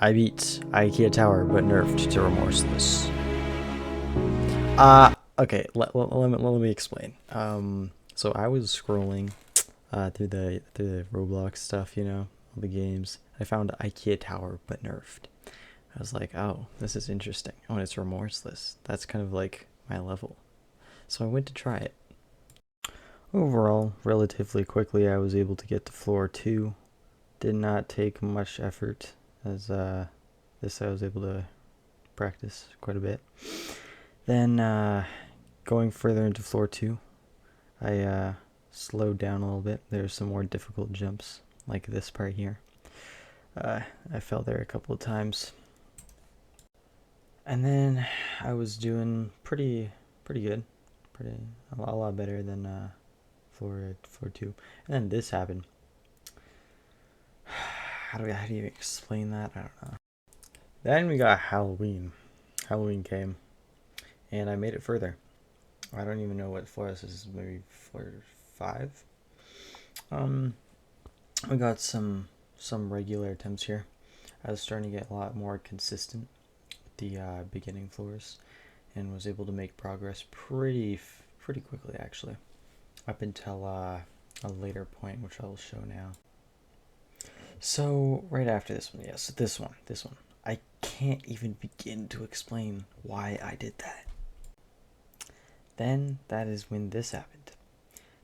I beat IKEA Tower, but nerfed to Remorseless. Okay, let me explain. So I was scrolling through the Roblox stuff, all the games. I found IKEA Tower, but nerfed. I was like, oh, this is interesting. Oh, and it's Remorseless. That's kind of like my level. So I went to try it. Overall, relatively quickly, I was able to get to floor 2. Did not take much effort, as this I was able to practice quite a bit. Then going further into floor 2, I slowed down a little bit. There's some more difficult jumps, like this part here. I fell there a couple of times. And then I was doing pretty good, a lot better than floor 2. And then this happened. How do you explain that? I don't know. Then we got Halloween. Halloween came, and I made it further. I don't even know what floor this is. Maybe floor 5. We got some regular attempts here. I was starting to get a lot more consistent with the beginning floors, and was able to make progress pretty quickly actually, up until a later point, which I will show now. So right after this one, yes, this one. I can't even begin to explain why I did that. Then that is when this happened.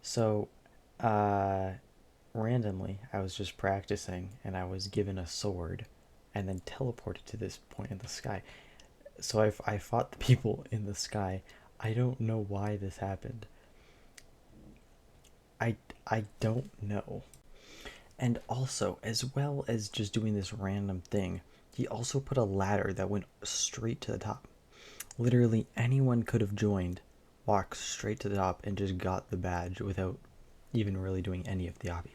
So randomly I was just practicing and I was given a sword and then teleported to this point in the sky. So I fought the people in the sky. I don't know why this happened. I don't know. And also, as well as just doing this random thing, he also put a ladder that went straight to the top. Literally anyone could have joined, walked straight to the top, and just got the badge without even really doing any of the obby.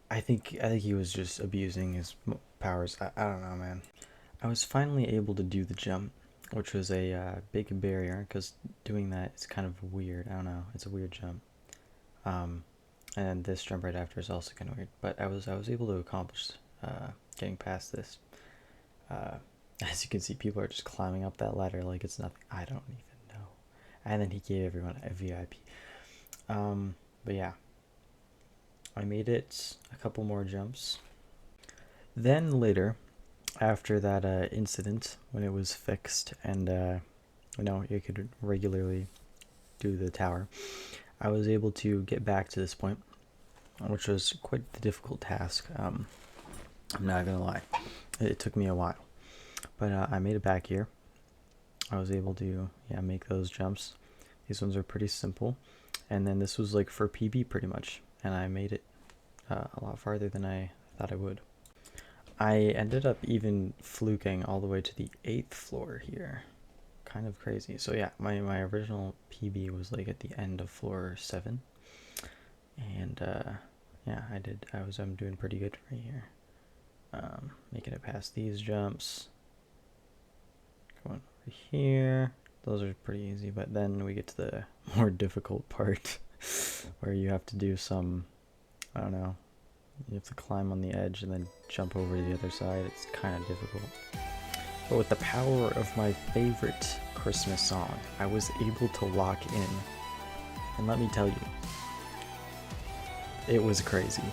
I think he was just abusing his powers. I don't know, man. I was finally able to do the jump, which was a big barrier, because doing that is kind of weird. I don't know. It's a weird jump. And this jump right after is also kind of weird. But I was able to accomplish getting past this. As you can see, people are just climbing up that ladder like it's nothing. I don't even know. And then he gave everyone a VIP. But yeah, I made it a couple more jumps. Then later, after that incident, when it was fixed and you could regularly do the tower, I was able to get back to this point, which was quite the difficult task. I'm not gonna lie, it took me a while, but I made it back here. I was able to make those jumps. These ones are pretty simple, and then this was like for PB pretty much, and I made it a lot farther than I thought I would. I ended up even fluking all the way to the 8th floor here. Kind of crazy. So yeah, my original PB was like at the end of floor 7, and yeah, I'm doing pretty good right here, making it past these jumps, going over here. Those are pretty easy, but then we get to the more difficult part where you have to do some, I don't know, you have to climb on the edge and then jump over to the other side. It's kind of difficult. But with the power of my favorite Christmas song, I was able to lock in. And let me tell you, it was crazy.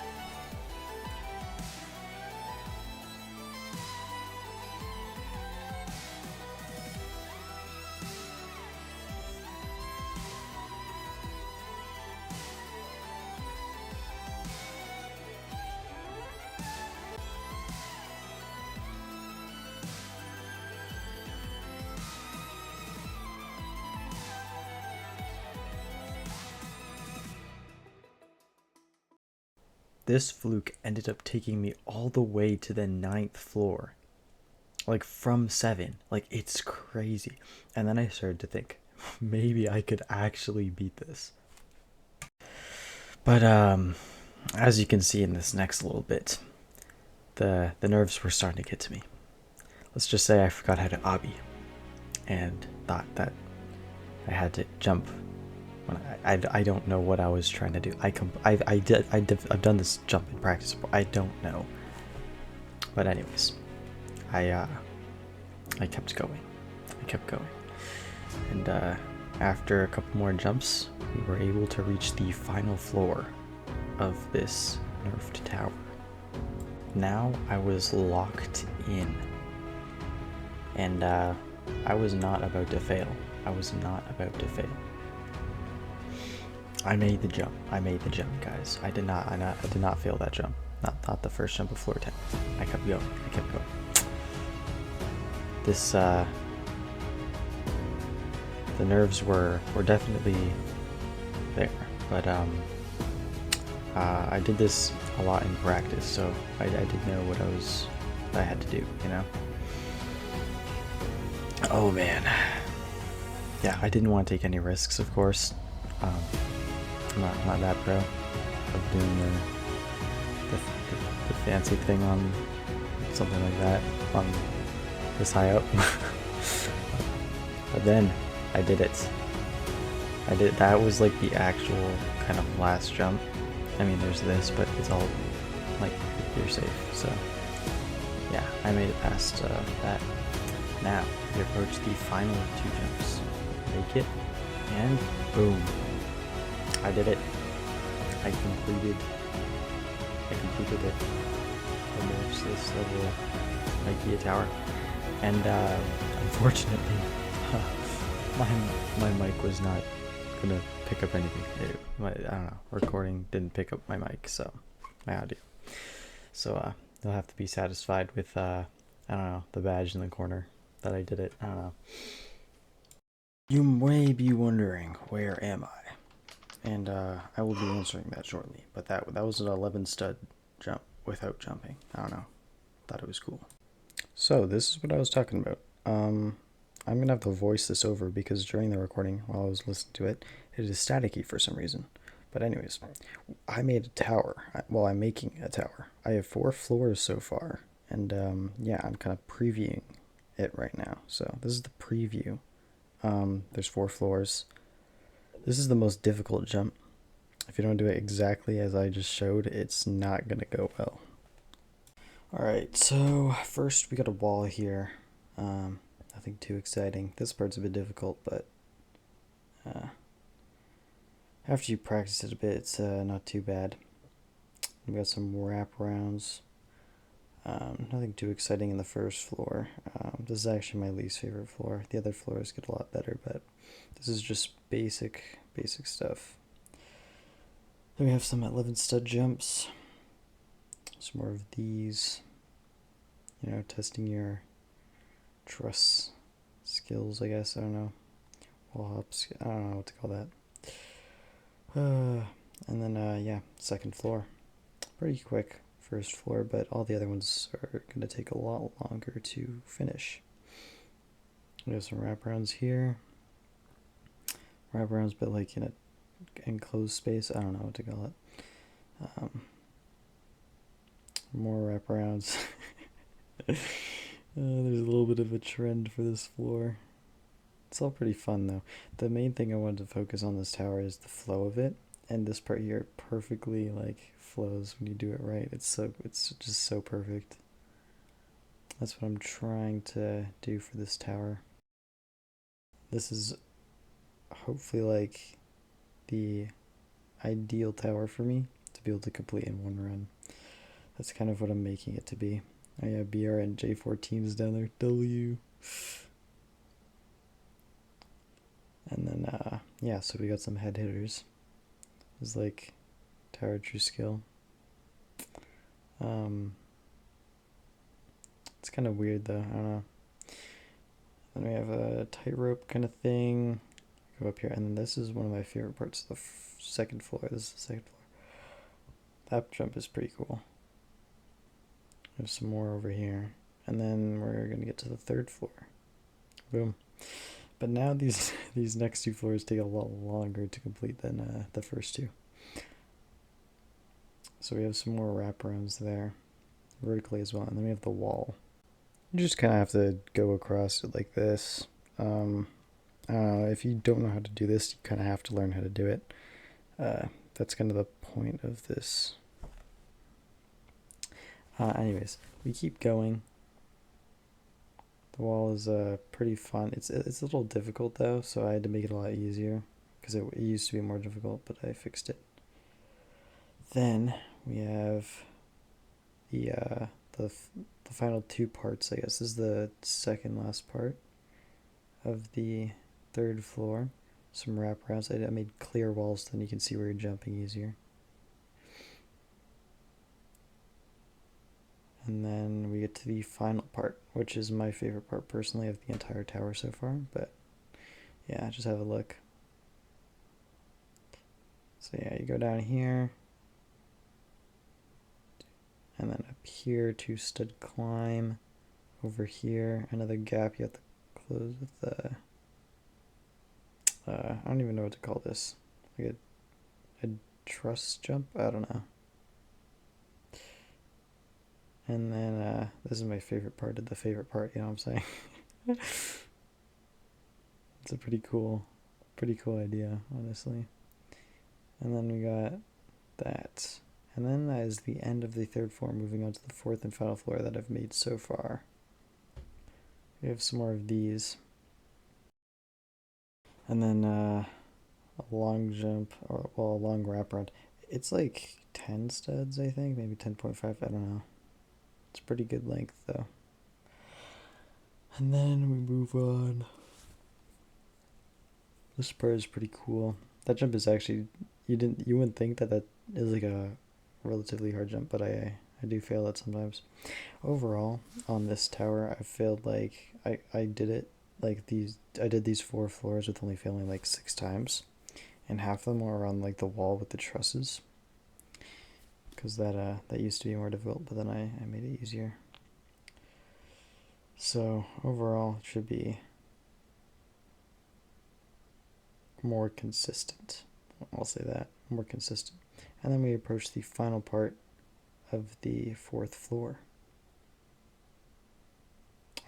This fluke ended up taking me all the way to the 9th floor. Like from 7. Like, it's crazy. And then I started to think, maybe I could actually beat this. But as you can see in this next little bit, the nerves were starting to get to me. Let's just say I forgot how to obby, and thought that I had to jump. When I don't know what I was trying to do. I've done this jump in practice before. I don't know. But anyways, I kept going. I kept going. And after a couple more jumps, we were able to reach the final floor of this nerfed tower. Now I was locked in. And I was not about to fail. I was not about to fail. I made the jump. I made the jump, guys. I did not fail that jump. Not the first jump of floor 10. I kept going. I kept going. This the nerves were definitely there, but I did this a lot in practice, so I did know what I had to do, you know. Oh man, yeah, I didn't want to take any risks, of course. I'm not that pro of doing the fancy thing on something like that on this high up. But then I did it. That was like the actual kind of last jump. I mean, there's this, but it's all like you're safe. So yeah, I made it past that. Now we approach the final 2 jumps. Make it, and boom! I did it. I completed it. Almost this level IKEA tower, and unfortunately, my mic was not gonna pick up anything. I don't know. Recording didn't pick up my mic, so my audio. So you'll have to be satisfied with I don't know, the badge in the corner that I did it. I don't know. You may be wondering, where am I? And I will be answering that shortly. But that was an 11 stud jump without jumping. I don't know. Thought it was cool. So this is what I was talking about. I'm gonna have to voice this over because during the recording, while I was listening to it, it is staticky for some reason. But anyways, I made a tower. Well, I'm making a tower. I have 4 floors so far, and yeah, I'm kind of previewing it right now. So this is the preview. There's 4 floors. This is the most difficult jump. If you don't do it exactly as I just showed, it's not gonna go well. Alright, so first we got a wall here. Nothing too exciting. This part's a bit difficult, but after you practice it a bit, it's not too bad. We got some wraparounds. Nothing too exciting in the first floor. This is actually my least favorite floor. The other floors get a lot better, but this is just basic stuff. Then we have some 11 stud jumps. Some more of these. You know, testing your truss skills, I guess. I don't know. Wall hops. I don't know what to call that. And then, yeah, second floor. Pretty quick first floor, but all the other ones are going to take a lot longer to finish. We have some wraparounds here. Wraparounds, but like in an enclosed space. I don't know what to call it. More wraparounds. There's a little bit of a trend for this floor. It's all pretty fun though. The main thing I wanted to focus on this tower is the flow of it, and this part here perfectly like flows when you do it right. It's just so perfect. That's what I'm trying to do for this tower. This is hopefully like the ideal tower for me to be able to complete in one run. That's kind of what I'm making it to be. Oh yeah, BR and J14 is down there. W. And then yeah, so we got some head hitters. It's like tower true skill. It's kind of weird though. I don't know. Then we have a tightrope kind of thing. Go up here, and then this is one of my favorite parts of the second floor. This is the second floor. That jump is pretty cool. There's some more over here, and then we're gonna get to the third floor. Boom. But now these next 2 floors take a lot longer to complete than the first 2. So we have some more wraparounds there, vertically as well, and then we have the wall. You just kind of have to go across it like this. I don't know, if you don't know how to do this, you kind of have to learn how to do it. That's kind of the point of this. Anyways, we keep going. The wall is pretty fun. It's a little difficult though, so I had to make it a lot easier because it used to be more difficult, but I fixed it. Then we have the the final two parts. I guess this is the second last part of the third floor. Some wraparounds. I made clear walls, so then you can see where you're jumping easier. And then we get to the final part, which is my favorite part personally of the entire tower so far. But yeah, just have a look. So yeah, you go down here. And then up here, two stud climb. Over here, another gap you have to close with the... I don't even know what to call this. Like a truss jump? I don't know. And then this is my favorite part of the favorite part, you know what I'm saying? It's a pretty cool idea, honestly. And then we got that. And then that is the end of the third floor, moving on to the fourth and final floor that I've made so far. We have some more of these. And then a long jump, or well, a long wraparound. It's like 10 studs, I think, maybe 10.5, I don't know. It's pretty good length though. And then we move on. This part is pretty cool. That jump is actually, you wouldn't think that is like a relatively hard jump, but I do fail it sometimes. Overall, on this tower, I failed like I did it like I did these 4 floors with only failing like 6 times, and half of them were on like the wall with the trusses, because that used to be more difficult, but then I made it easier. So overall, it should be more consistent. I'll say that, more consistent. And then we approach the final part of the 4th floor.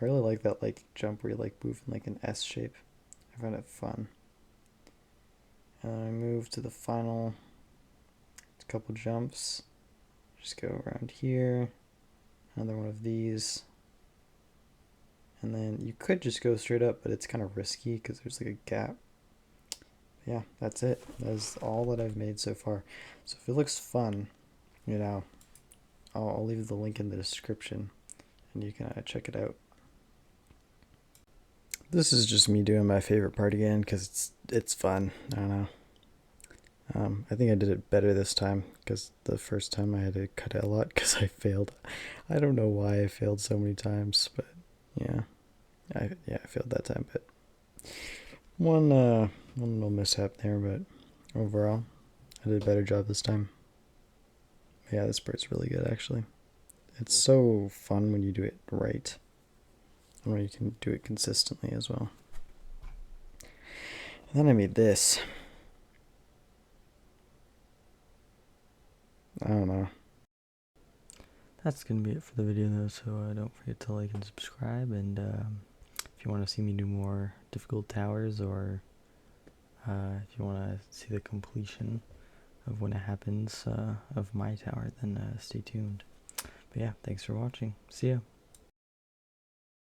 I really like that like jump where you like move in like an S shape. I find it fun. And I move to the final couple jumps. Just go around here. Another one of these. And then you could just go straight up, but it's kind of risky because there's like a gap. Yeah, that's it. That's all that I've made so far. So if it looks fun, you know, I'll leave the link in the description and you can check it out. This is just me doing my favorite part again because it's fun. I don't know. I think I did it better this time because the first time I had to cut it a lot because I failed. I don't know why I failed so many times, but yeah, I failed that time. But one little mishap there, but overall, I did a better job this time. Yeah, this part's really good actually. It's so fun when you do it right, and when you can do it consistently as well. And then I made this. I don't know. That's going to be it for the video though, so don't forget to like and subscribe, and if you want to see me do more difficult towers, or if you want to see the completion of when it happens of my tower, then stay tuned. But yeah, thanks for watching. See ya.